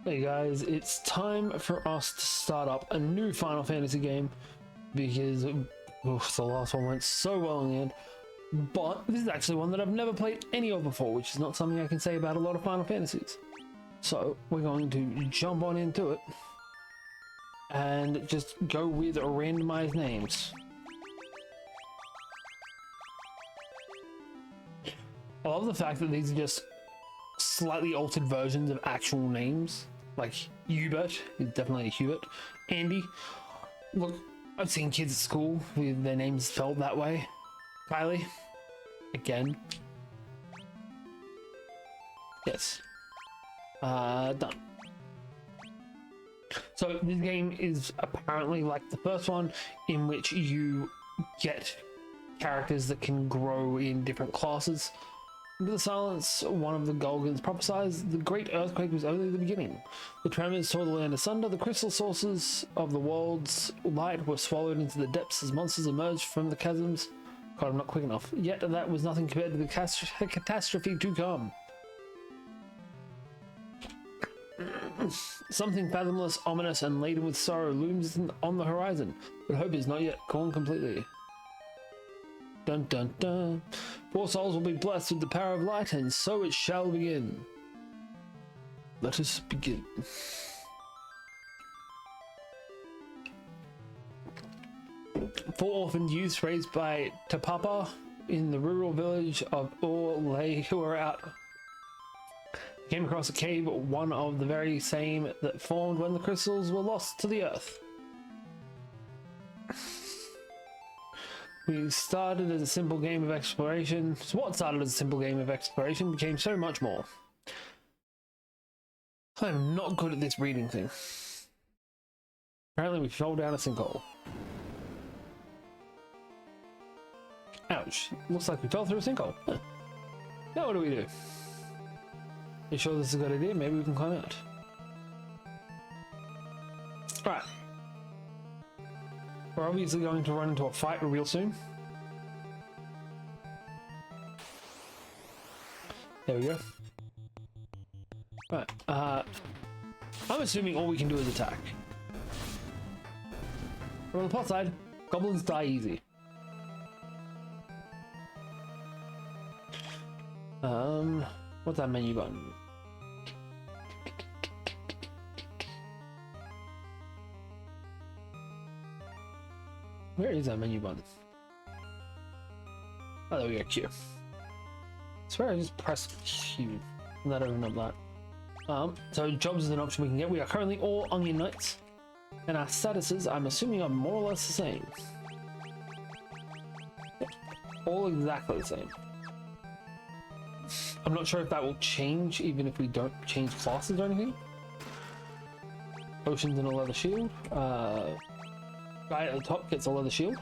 Hey guys, it's time for us to start up a new Final Fantasy game because the last one went so well in the end. But this is actually one that I've never played any of before, which is not something I can say about a lot of Final Fantasies. So we're going to jump on into it and just go with randomized names. I love the fact that these are just slightly altered versions of actual names. Like Hubert is definitely a Hubert. Andy, look, I've seen kids at school with their names spelled that way. Kylie, again. Yes. Done. So this game is apparently like the first one, in which you get characters that can grow in different classes. Into the silence, one of the Golgans prophesied, the great earthquake was only the beginning. The tremors tore the land asunder, the crystal sources of the world's light were swallowed into the depths as monsters emerged from the chasms. God, I'm not quick enough. Yet that was nothing compared to the catastrophe to come. Something fathomless, ominous, and laden with sorrow looms on the horizon, but hope is not yet gone completely. Dun dun dun. 4 souls will be blessed with the power of light, and so it shall begin. Let us begin. Four orphaned youths raised by Tapapa in the rural village of Orlay who are out. Came across a cave, one of the very same that formed when the crystals were lost to the earth. We started as a simple game of exploration. So what started as a simple game of exploration became so much more. I'm not good at this reading thing. Apparently we fell down a sinkhole. Ouch. Looks like we fell through a sinkhole. Huh. Now what do we do? You sure this is a good idea? Maybe we can climb out. Right. We're obviously going to run into a fight real soon. There we go. Right, I'm assuming all we can do is attack. But on the plus side, goblins die easy. What's that menu button? Where is that menu button? Oh, there we go, Q. I swear I just pressed Q and that opened up that. So jobs is an option we can get. We are currently all Onion Knights, and our statuses, I'm assuming, are more or less the same. Yep. All exactly the same. I'm not sure if that will change even if we don't change classes or anything. Ocean's in a leather shield. Guy at the top gets a leather shield.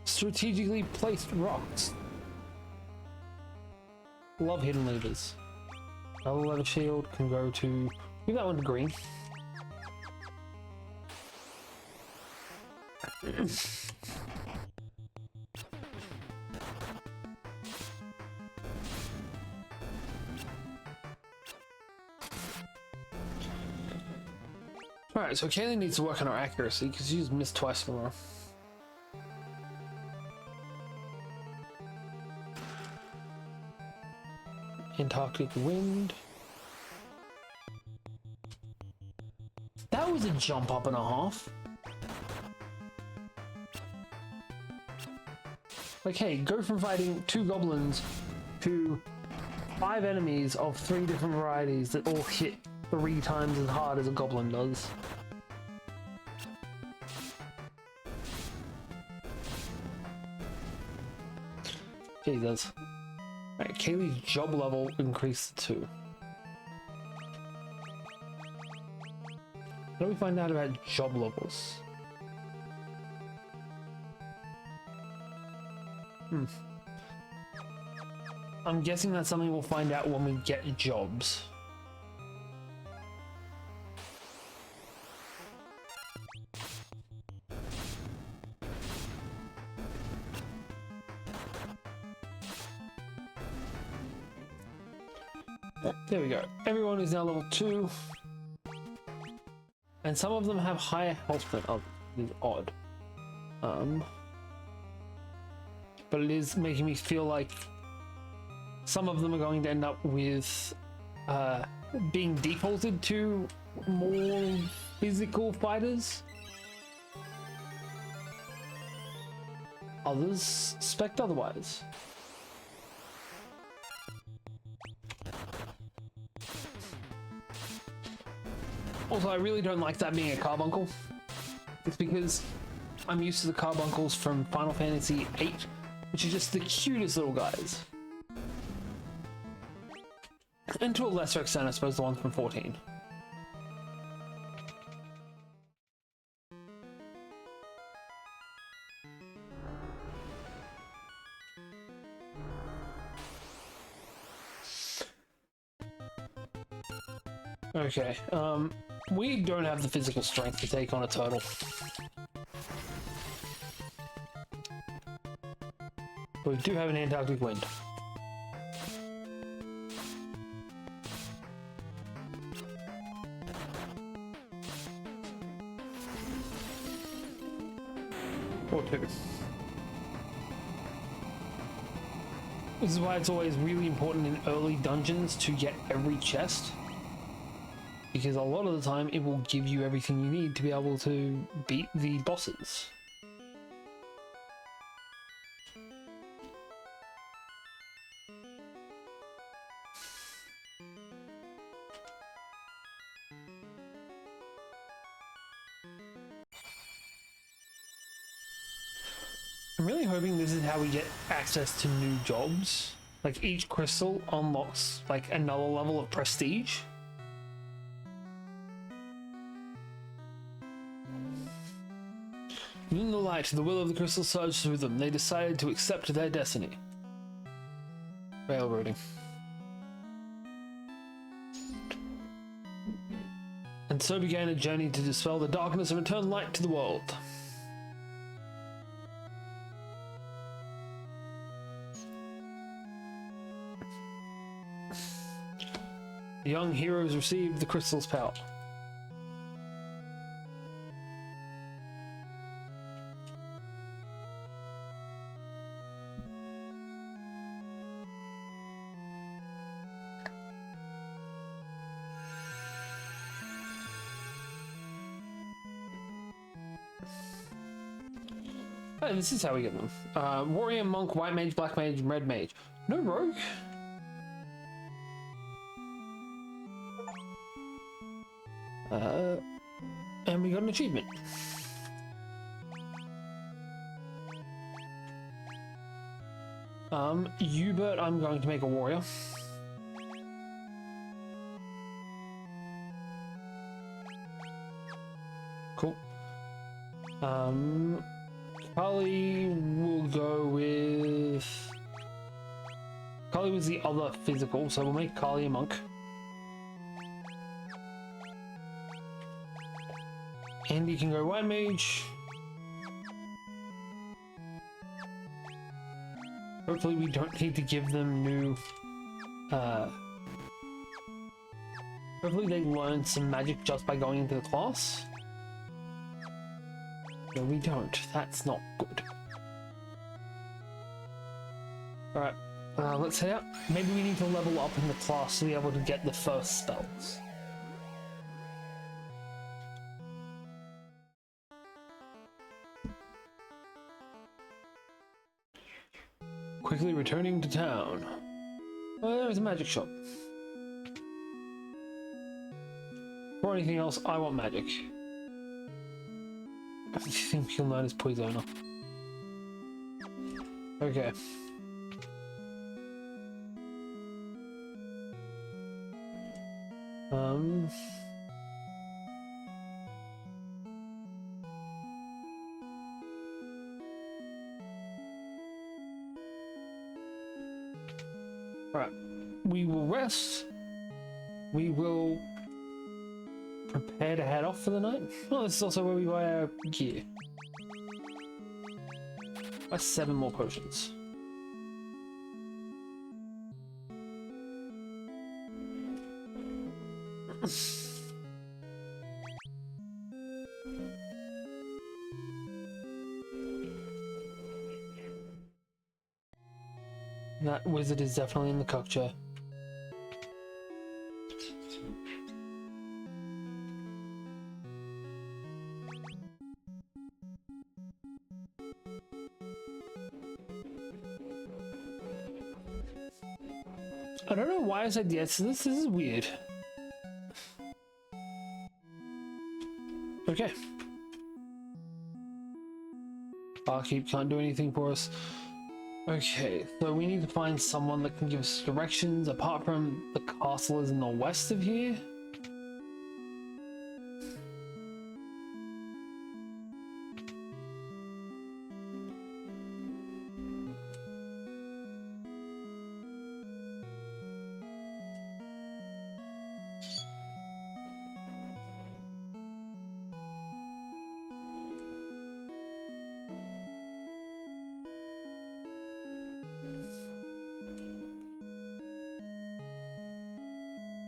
Strategically placed rocks. Love hidden levers. Another leather shield can go to... Give that one to green. Alright, so Kaylee needs to work on her accuracy because she's missed twice from her. Antarctic wind. That was a jump up and a half. Like, hey, go from fighting 2 goblins to 5 enemies of 3 different varieties that all hit 3 times as hard as a goblin does. Jesus. Alright, Kaylee's job level increased to 2. How do we find out about job levels? I'm guessing that's something we'll find out when we get jobs. There we go. Everyone is now level 2. And some of them have higher health than others. It is odd. But it is making me feel like some of them are going to end up with being defaulted to more physical fighters. Others suspect otherwise. Also, I really don't like that being a carbuncle. It's because I'm used to the carbuncles from Final Fantasy VIII, which are just the cutest little guys. And to a lesser extent, I suppose, the ones from 14. Okay, we don't have the physical strength to take on a turtle. But we do have an Antarctic wind. Or two. This is why it's always really important in early dungeons to get every chest. Because a lot of the time it will give you everything you need to be able to beat the bosses. I'm really hoping this is how we get access to new jobs. Like each crystal unlocks like another level of prestige. In the light, the will of the crystal surged through them. They decided to accept their destiny. Railroading. And so began a journey to dispel the darkness and return light to the world. The young heroes received the crystal's power. Oh, this is how we get them. Warrior, monk, white mage, black mage, red mage. No rogue? And we got an achievement. Hubert, I'm going to make a warrior. Cool. Kali will go with... Kali was the other physical, so we'll make Kali a monk. Andy can go white mage. Hopefully we don't need to give them new... Hopefully they learn some magic just by going into the class. No, we don't. That's not good. Alright, let's head out. Maybe we need to level up in the class to be able to get the first spells. Quickly returning to town. Oh, there's a magic shop. For anything else, I want magic. I think you'll notice Poisona. Okay. Alright. We will rest. We will prepare to head off for the night. Oh, this is also where we buy our gear. Buy 7 more potions. That wizard is definitely in the cock chair. I don't know why I said yes to this. This is weird. Okay. Barkeep can't do anything for us. Okay, so we need to find someone that can give us directions apart from the castle is in the west of here.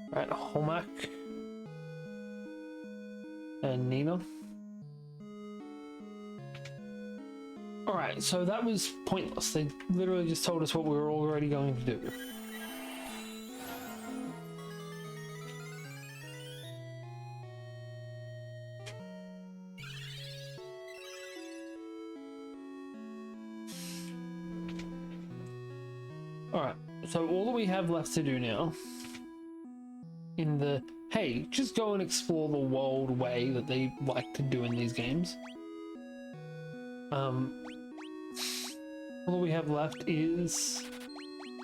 Right, Holmac and Nina. Alright, so that was pointless. They literally just told us what we were already going to do. Alright, so all that we have left to do now in the, hey, just go and explore the world way that they like to do in these games. All that we have left is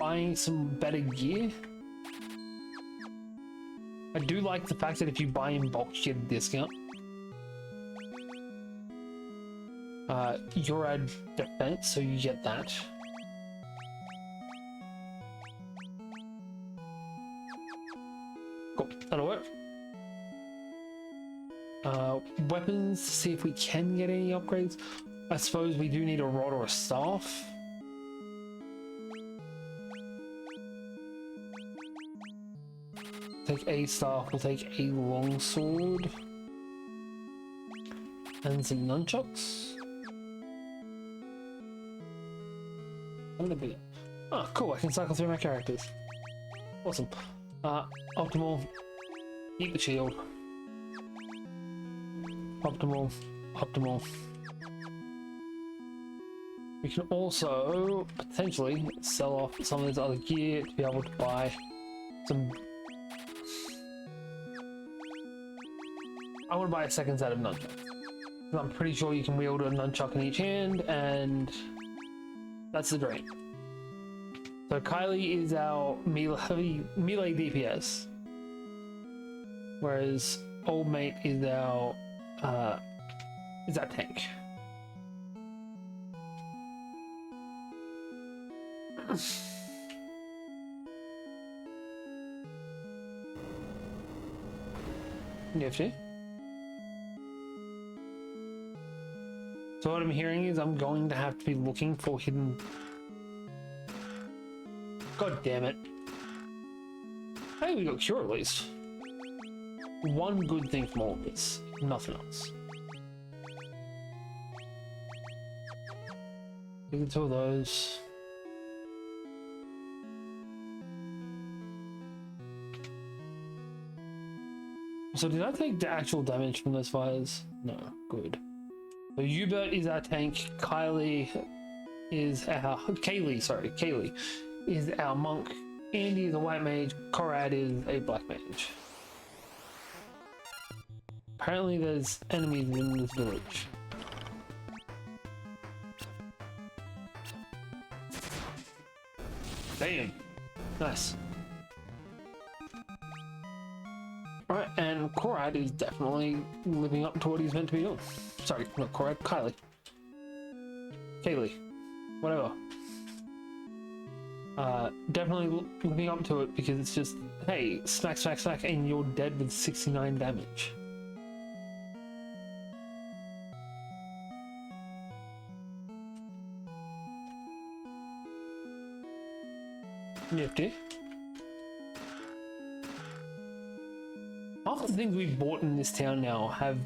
buying some better gear. I do like the fact that if you buy in bulk, you get a discount. You're at defense, so you get that. Cool, that'll work. Weapons, to see if we can get any upgrades. I suppose we do need a rod or a staff. Take a staff, we'll take a long sword. And some nunchucks. I'm gonna be. Oh, cool, I can cycle through my characters. Awesome. Optimal. Eat the shield. Optimal. Optimal. We can also potentially sell off some of this other gear to be able to buy some. I want to buy a second set of nunchucks. I'm pretty sure you can wield a nunchuck in each hand, and that's the dream. So Kylie is our melee DPS, whereas old mate is our tank. Nifty. So what I'm hearing is I'm going to have to be looking for hidden. God damn it. Hey, we got cure at least. One good thing from all of this, nothing else. We can two of those. So did I take the actual damage from those fires? No, good. So Hubert is our tank, Kaylee is our monk, Andy is a white mage, Korad is a black mage. Apparently there's enemies in this village. Damn. Nice. Alright, and Korad is definitely living up to what he's meant to be doing. Sorry, not Korad, Kaylee. Whatever. Definitely living up to it because it's just, hey, smack, smack, smack, and you're dead with 69 damage. Nifty. of the things we bought in this town now have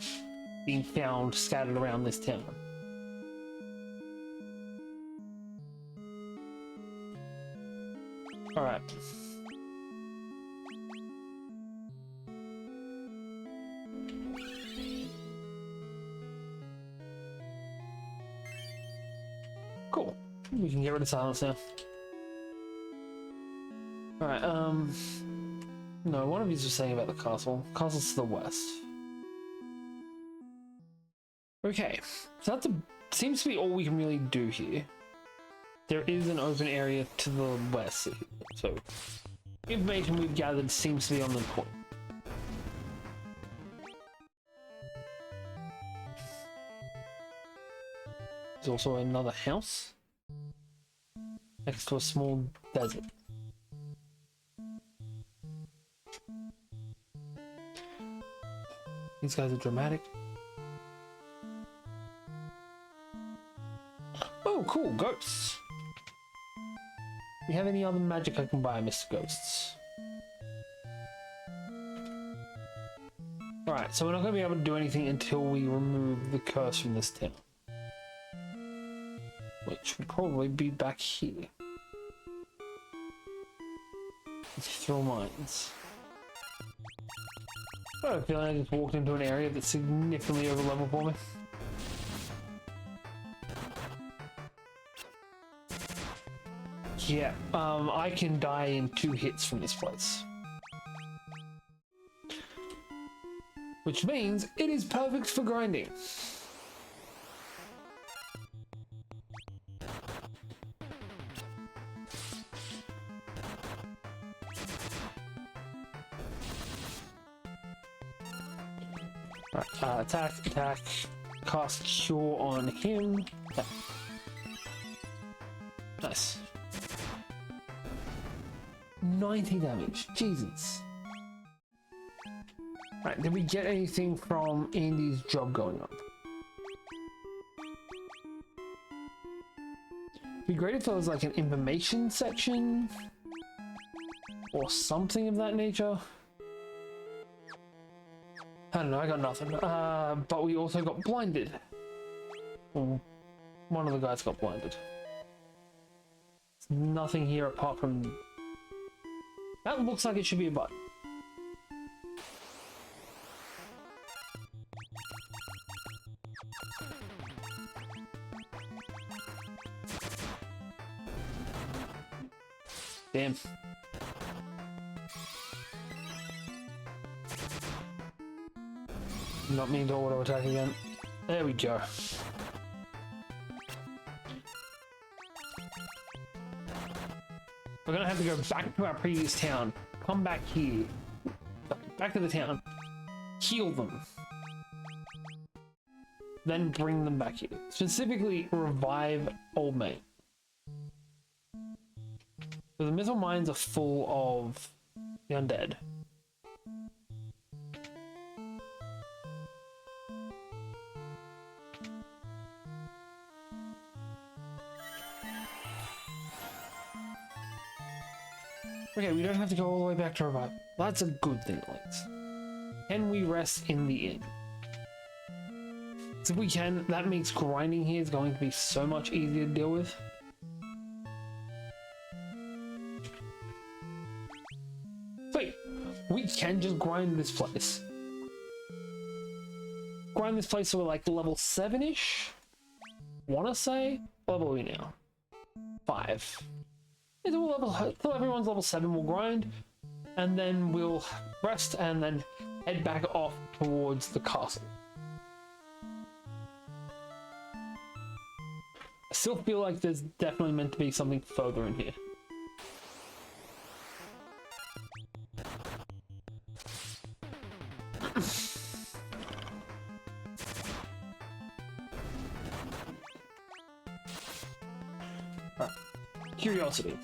been found scattered around this town. All right. Cool. We can get rid of silence now. Alright, no, one of you was saying about the castle. Castle's to the west. Okay, so that's seems to be all we can really do here. There is an open area to the west, so information we've gathered seems to be on the point. There's also another house next to a small desert. These guys are dramatic. Oh, cool, ghosts. Do you have any other magic I can buy, Mr. Ghosts? Alright, so we're not going to be able to do anything until we remove the curse from this town. Which will probably be back here. Throw mines. I have a feeling I just walked into an area that's significantly over level for me. Yeah, I can die in 2 hits from this place. Which means it is perfect for grinding. Right, attack, cast cure on him. Yeah. Nice. 90 damage, Jesus. Right, did we get anything from Andy's job going on? It'd be great if there was like an information section or something of that nature. I don't know, I got nothing. But we also got blinded. Well, one of the guys got blinded. There's nothing here apart from... That looks like it should be a button. Damn. Not mean to auto attack again. There we go. We're gonna have to go back to our previous town. Come back here. Back to the town. Heal them. Then bring them back here. Specifically, revive old mate. So the missile mines are full of the undead. Okay, we don't have to go all the way back to revive. That's a good thing, at least. Can we rest in the inn? So if we can, that makes grinding here is going to be so much easier to deal with. Wait, we can just grind this place. Grind this place so we're like level 7-ish? Wanna say? What level are we now? 5. Until everyone's level 7, we'll grind, and then we'll rest, and then head back off towards the castle. I still feel like there's definitely meant to be something further in here. Right. Curiosity.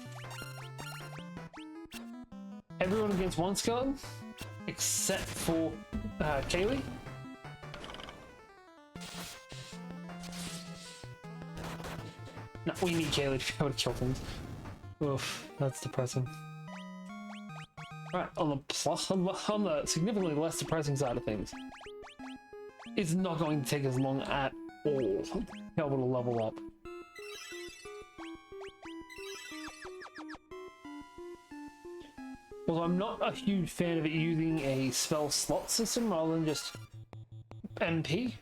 Everyone against one skeleton, except for Kaylee. No, we need Kaylee to be able to kill things. Oof, that's depressing. Right, on the plus, on the significantly less depressing side of things, it's not going to take as long at all to be able to level up. Although I'm not a huge fan of it using a spell slot system rather than just MP.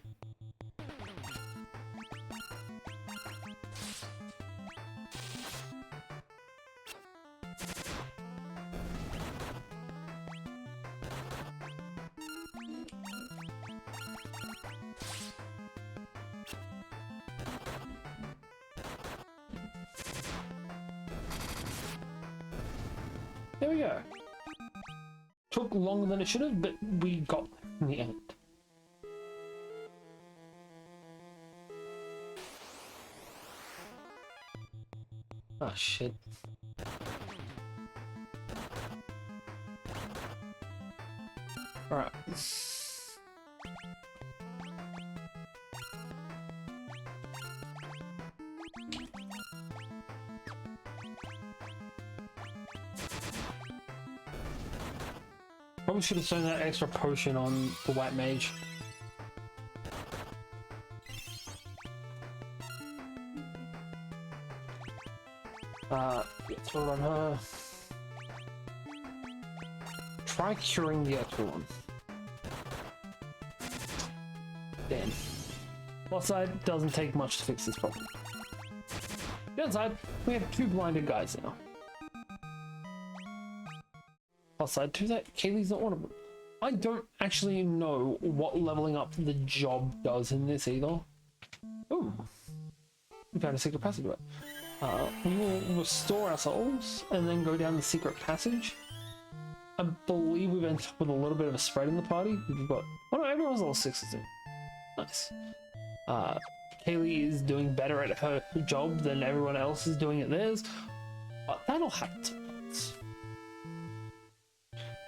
There we go. Took longer than it should have, but we got there in the end. Oh shit. Alright. Probably should have thrown that extra potion on the white mage. Throw it on her. Try curing the extra one. Damn. Plus side, doesn't take much to fix this problem. Downside, we have 2 blinded guys now. Plus side to that, Kaylee's not one of them. I don't actually know what leveling up the job does in this either. Ooh. We found a secret passageway. We will restore ourselves and then go down the secret passage. I believe we've ended up with a little bit of a spread in the party. We've got, oh no, everyone's level 6s in. Nice. Kaylee is doing better at her job than everyone else is doing at theirs, but that'll happen sometimes.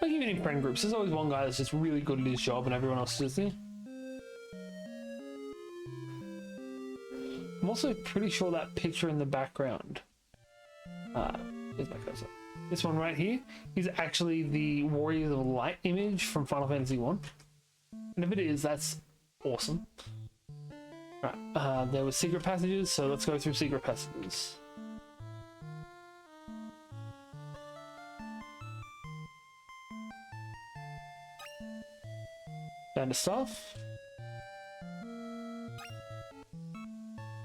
Like even in friend groups, there's always one guy that's just really good at his job and everyone else is there. I'm also pretty sure that picture in the background, here's my cursor. This one right here is actually the Warriors of Light image from Final Fantasy I. And if it is, that's awesome. Right, there were secret passages, so let's go through secret passages. Found a stuff.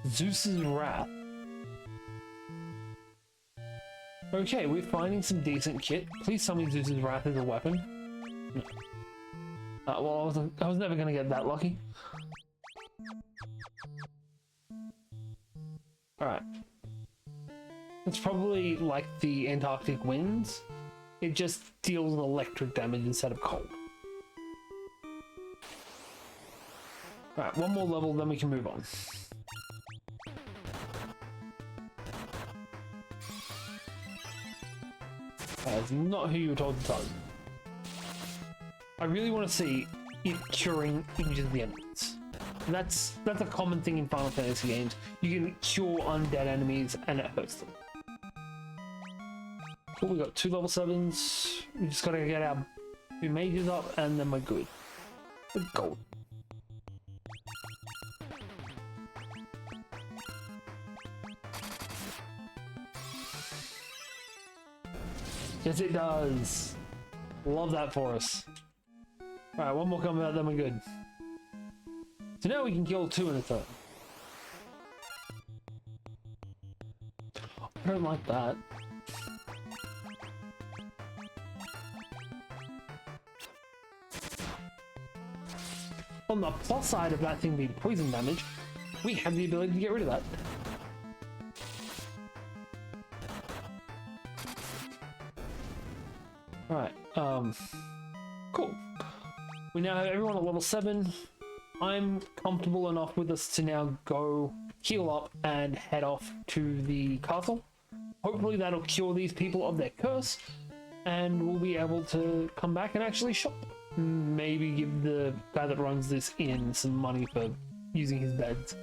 Zeus's Wrath. Okay, we're finding some decent kit. Please tell me Zeus's Wrath is a weapon. No. Well, I was never going to get that lucky. Alright. It's probably like the Antarctic winds. It just deals electric damage instead of cold. Alright, one more level, then we can move on. That is not who you were told to target. I really want to see it curing images of the enemies. And that's a common thing in Final Fantasy games. You can cure undead enemies and it hurts them. Cool, we got 2 level 7s. We just gotta get our 2 mages up and then we're good. We're gold. Yes, it does. Love that for us. Alright, one more coming out, then we're good. So now we can kill 2 in a turn. I don't like that. On the plus side of that thing being poison damage, we have the ability to get rid of that. Alright, cool. We now have everyone at level 7. I'm comfortable enough with us to now go heal up and head off to the castle. Hopefully that'll cure these people of their curse, and we'll be able to come back and actually shop. Maybe give the guy that runs this inn some money for using his beds.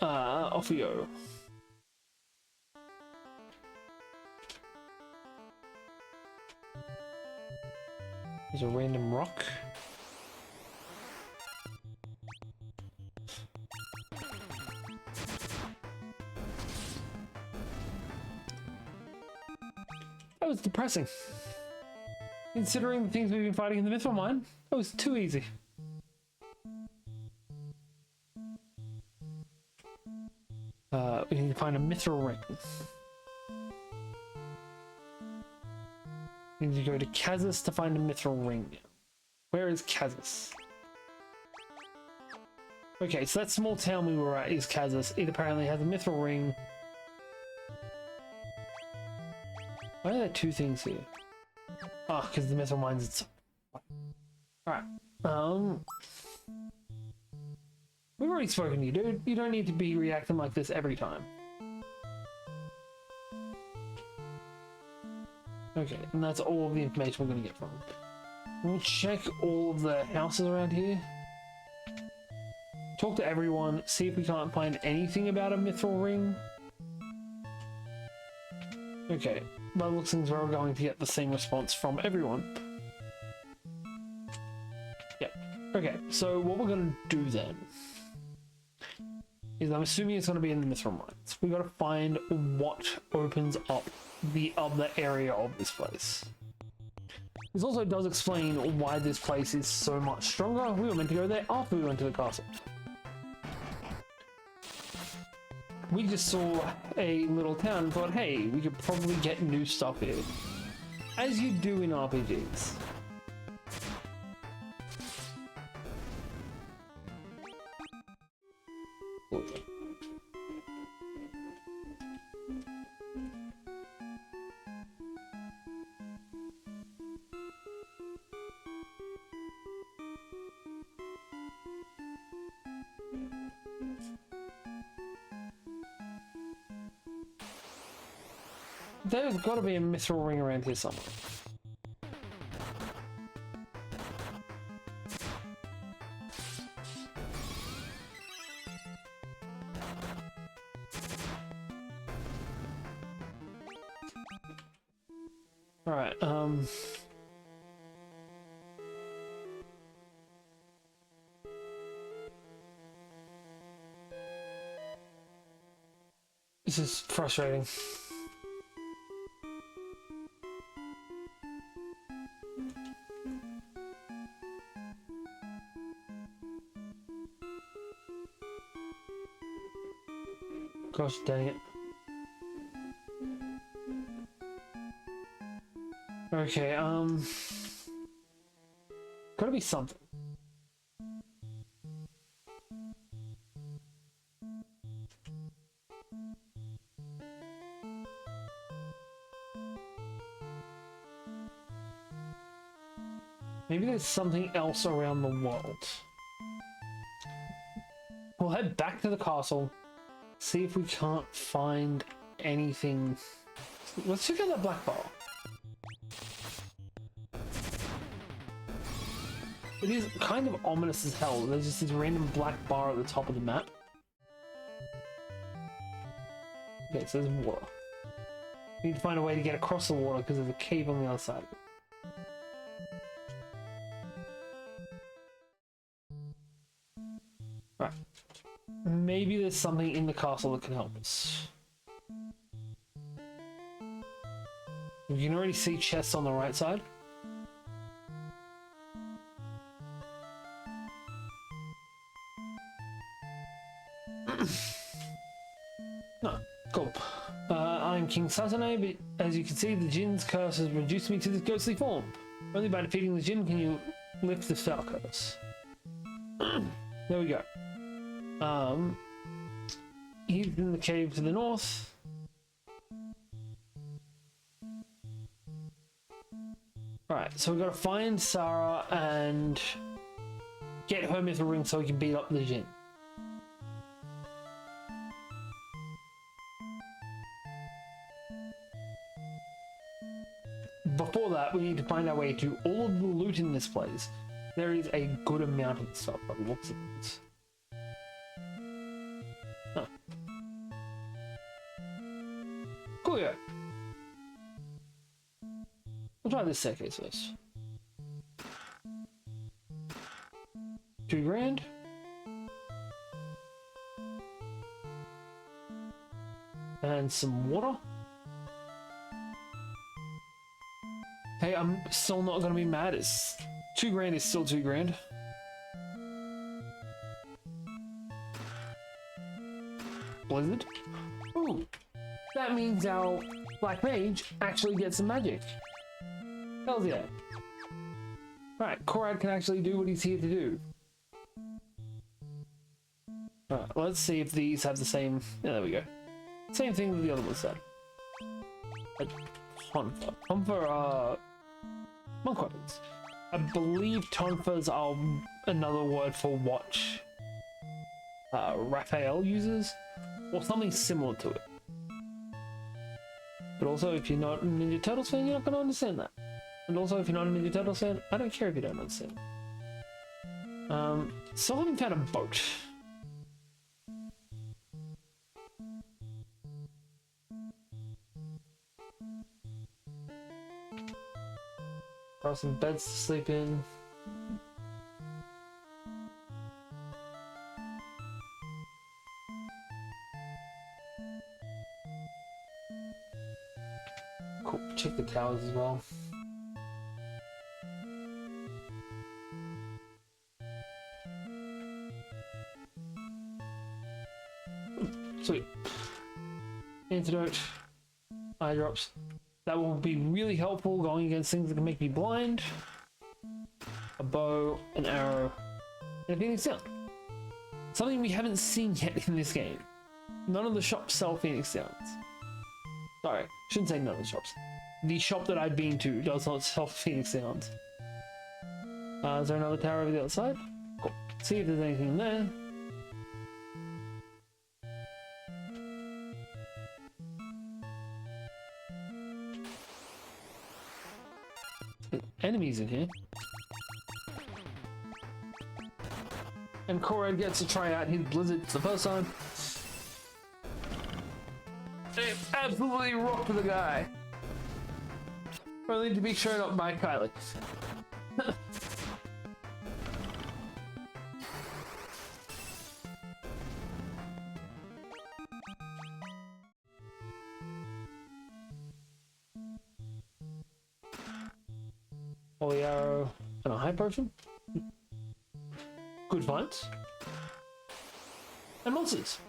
off we go. There's a random rock. That was depressing. Considering the things we've been fighting in the Mithril Mine, that was too easy. We need to find a Mithril ring. We need to go to Kazis to find a Mithril ring. Where is Kazis? Okay, so that small town we were at is Kazis. It apparently has a Mithril ring. Why are there two things here? Oh, because the Mithril mine's itself. Alright. We've already spoken to you, dude. You don't need to be reacting like this every time. Okay, and that's all of the information we're going to get from him. We'll check all of the houses around here. Talk to everyone, see if we can't find anything about a Mithril ring. Okay, by the looks of things, we're going to get the same response from everyone. Yep. Okay, so what we're going to do then is, I'm assuming it's going to be in the Mithril Mines. We've got to find what opens up the other area of this place. This also does explain why this place is so much stronger. We were meant to go there after we went to the castle. We just saw a little town and thought, hey, we could probably get new stuff here. As you do in RPGs. There's got to be a Mithril ring around here somewhere. Alright, this is frustrating. Gosh dang it. Okay, gotta be something. Maybe there's something else around the world. We'll head back to the castle. See if we can't find anything. Let's check out that black bar. It is kind of ominous as hell. There's just this random black bar at the top of the map. Okay, so there's water. We need to find a way to get across the water because there's a cave on the other side of it. Right. Maybe there's something in the castle that can help us. You can already see chests on the right side. No, cool. I'm King Sasane, but as you can see, the Jinn's curse has reduced me to this ghostly form. Only by defeating the Jinn can you lift the spell curse. There we go. He's in the cave to the north. Right, so we've got to find Sarah and get her Mithril ring so we can beat up the Jinn. Before that, we need to find our way to all of the loot in this place. There is a good amount of stuff by the looks of it. Huh. yeah. We'll try this staircase first. 2 grand. And some water. Hey, I'm still not gonna be mad. It's 2 grand is still 2 grand. Blizzard. Ooh, that means our Black Mage actually gets some magic. Hells yeah. Right, Korad can actually do what he's here to do. Alright, let's see if these have the same... Yeah, there we go. Same thing that the other one said. Tonfa. Tonfa are monk weapons. I believe tonfas are another word for what Raphael uses, or something similar to it. But also, if you're not a Ninja Turtles fan, you're not going to understand that. And also, if you're not a Ninja Turtles fan, I don't care if you don't understand. Still haven't found a boat. Got some beds to sleep in. Cool. Check the cows as well. Sweet. Antidote. Eye drops. That will be really helpful going against things that can make me blind. A bow, an arrow, and a Phoenix Down. Something we haven't seen yet in this game. None of the shops sell Phoenix Downs. Sorry, shouldn't say none of the shops. The shop that I've been to does not sell Phoenix Downs. Is there another tower over the other side? Cool. See if there's anything there. Enemies in here. And Korad gets to try out his blizzard for the first time. It absolutely rocked the guy. Only to be shown up by Kylie. Holy arrow and a high potion. Good finds. And monsters.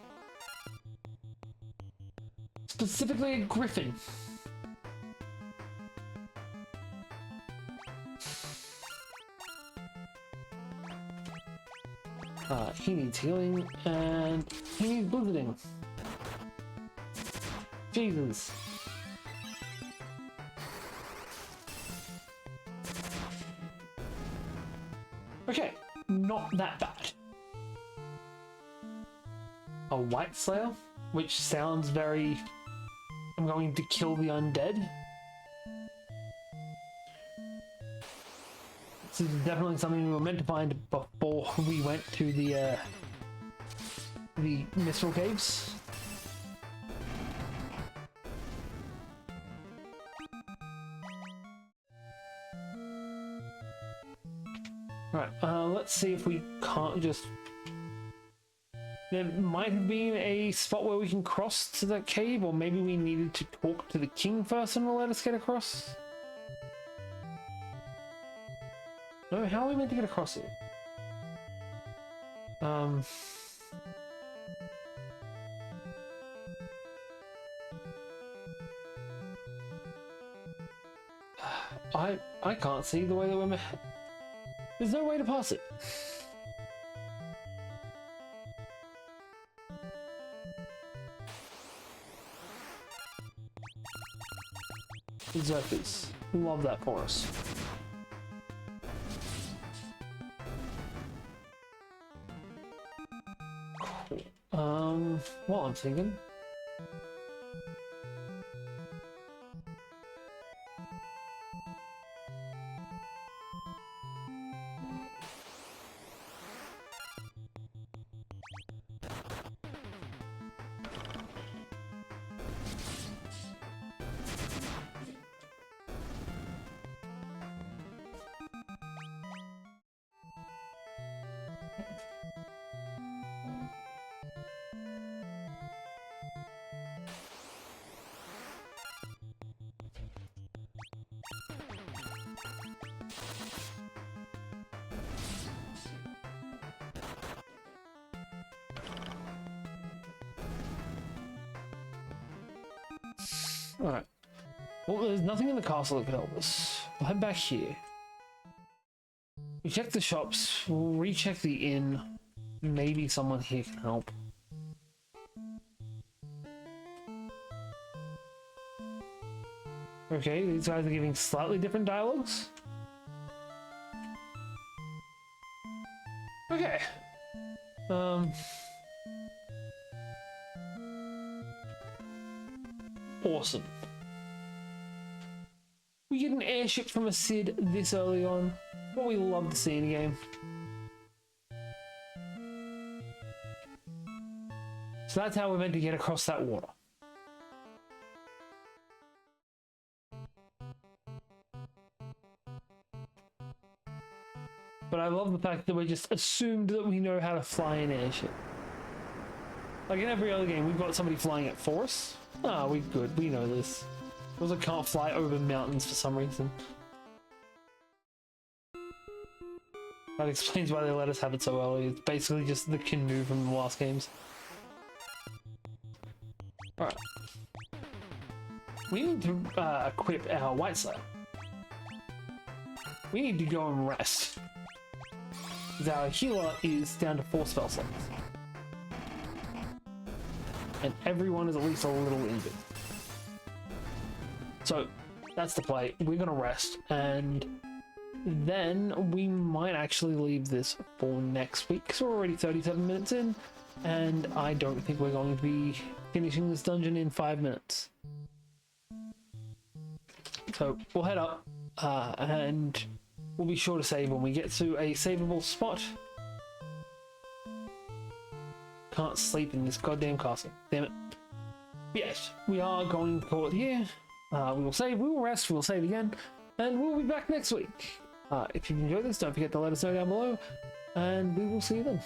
Specifically a griffin. He needs healing and he needs blizzarding. Jesus. Okay, not that bad. A White Slayer, which sounds very... I'm going to kill the undead. This is definitely something we were meant to find before we went to the Mistral Caves. Right, let's see if we can't just... There might have been a spot where we can cross to that cave, or maybe we needed to talk to the king first and let us get across. No, how are we meant to get across it? I can't see the way that we're meant. There's no way to pass it. Zerfies. Love that for us. Cool. Well, I'm thinking. Alright. Well, there's nothing in the castle that could help us. We'll head back here. We check the shops, we'll recheck the inn. Maybe someone here can help. Okay, these guys are giving slightly different dialogues. Okay. Awesome. We get an airship from a Sid this early on. What we love to see in a game. So that's how we're meant to get across that water. But I love the fact that we just assumed that we know how to fly an airship. Like in every other game, we've got somebody flying it for us. Ah, we're good. We know this. We also can't fly over mountains for some reason. That explains why they let us have it so early. It's basically just the canoe from the last games. Alright. We need to equip our White Slayer. We need to go and rest. Because our healer is down to 4 spell slots. And everyone is at least a little injured. So that's the play. We're gonna rest, and then we might actually leave this for next week because we're already 37 minutes in, and I don't think we're going to be finishing this dungeon in 5 minutes. So we'll head up, and we'll be sure to save when we get to a savable spot. Can't sleep in this goddamn castle. Damn it. Yes, we are going to call it here. We will save, we will rest, we will save again, and we'll be back next week. If you've enjoyed this, don't forget to let us know down below, and we will see you then.